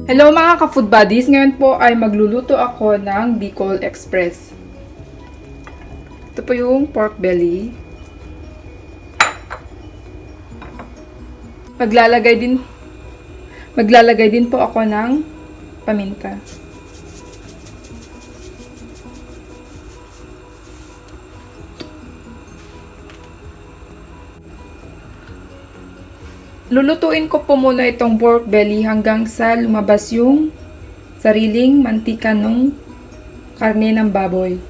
Hello mga ka-food buddies! Ngayon po ay magluluto ako ng Bicol Express. Ito po yung pork belly. Maglalagay din po ako ng paminta. Lulutuin ko po muna itong pork belly hanggang sa lumabas yung sariling mantika ng karne ng baboy.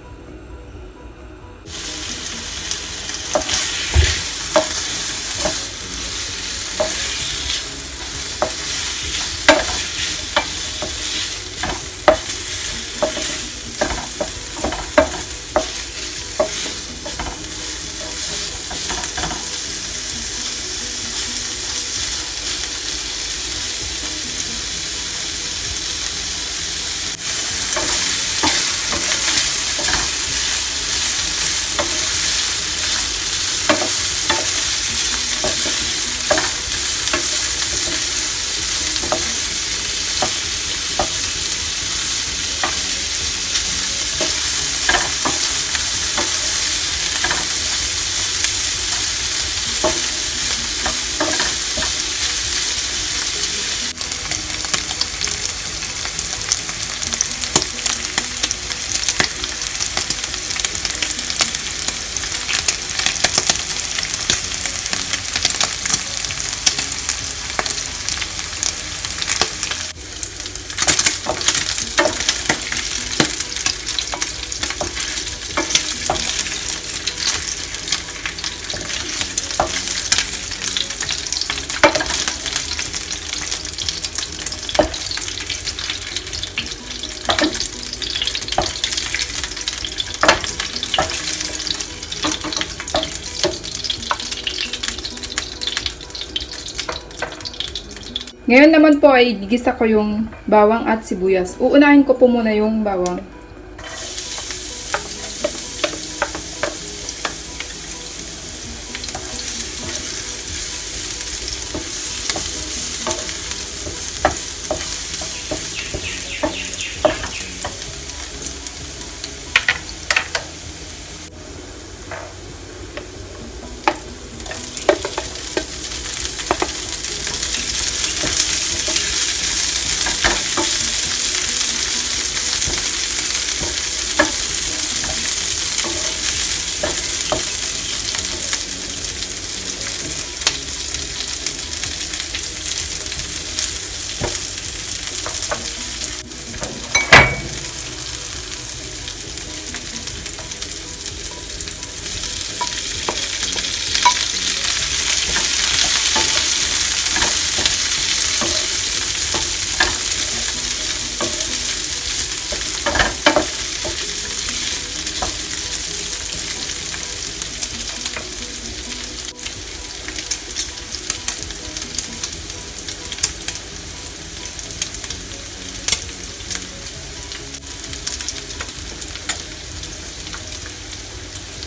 Ngayon naman po ay gigisa ko yung bawang at sibuyas. Uunahin ko po muna yung bawang.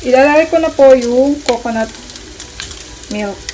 Ilalagay ko na po yung coconut milk.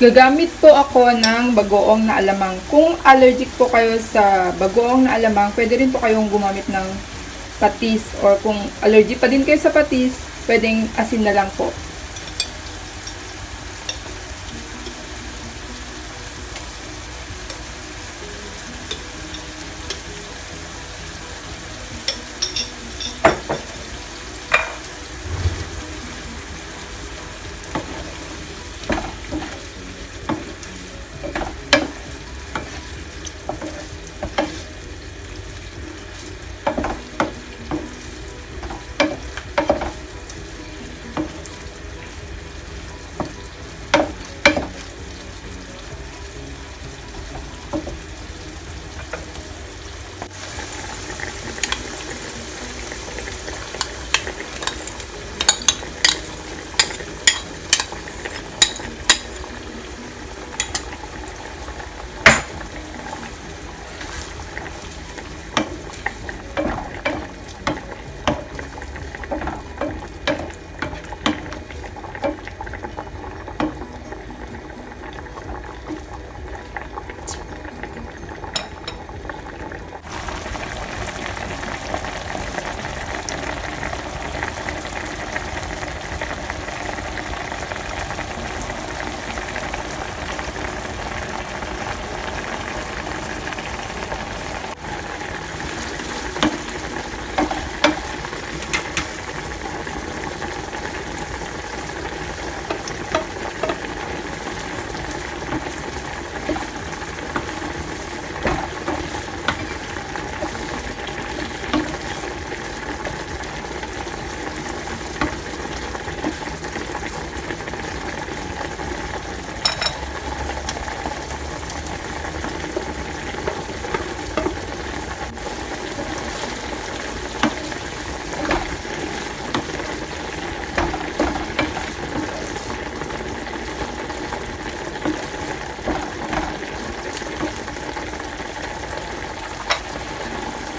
Gagamit po ako ng bagoong na alamang. Kung allergic po kayo sa bagoong na alamang, pwede rin po kayong gumamit ng patis, or kung allergy pa din kayo sa patis, pwedeng asin na lang po.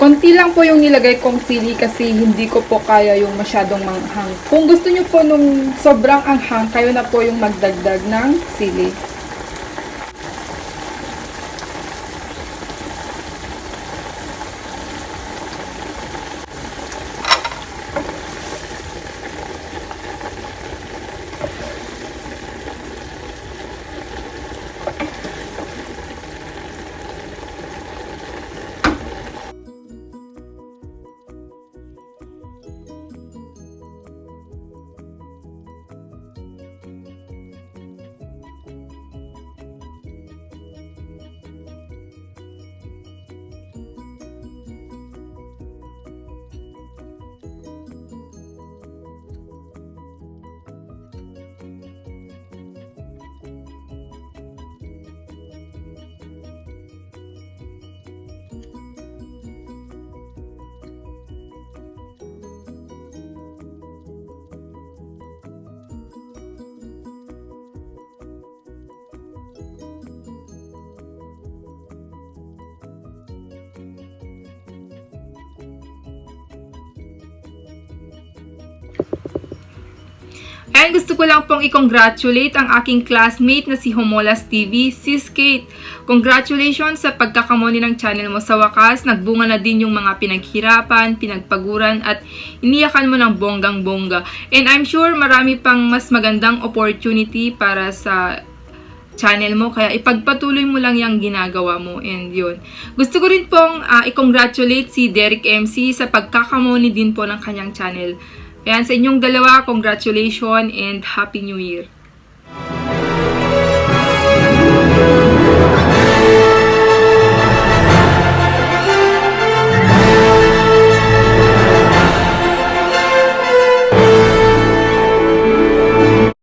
Konti lang po yung nilagay kong sili kasi hindi ko po kaya yung masyadong manghang. Kung gusto nyo po nung sobrang anghang, kayo na po yung magdagdag ng sili. And gusto ko lang pong i-congratulate ang aking classmate na si Homolas TV, Sis Kate. Congratulations sa pagkakamoni ng channel mo. Sa wakas, nagbunga na din yung mga pinaghirapan, pinagpaguran, at iniyakan mo ng bonggang-bongga. And I'm sure marami pang mas magandang opportunity para sa channel mo, kaya ipagpatuloy mo lang yung ginagawa mo. And yun, gusto ko rin pong i-congratulate si Derek MC sa pagkakamoni din po ng kanyang channel. Ayan, sa inyong dalawa, congratulations and Happy New Year!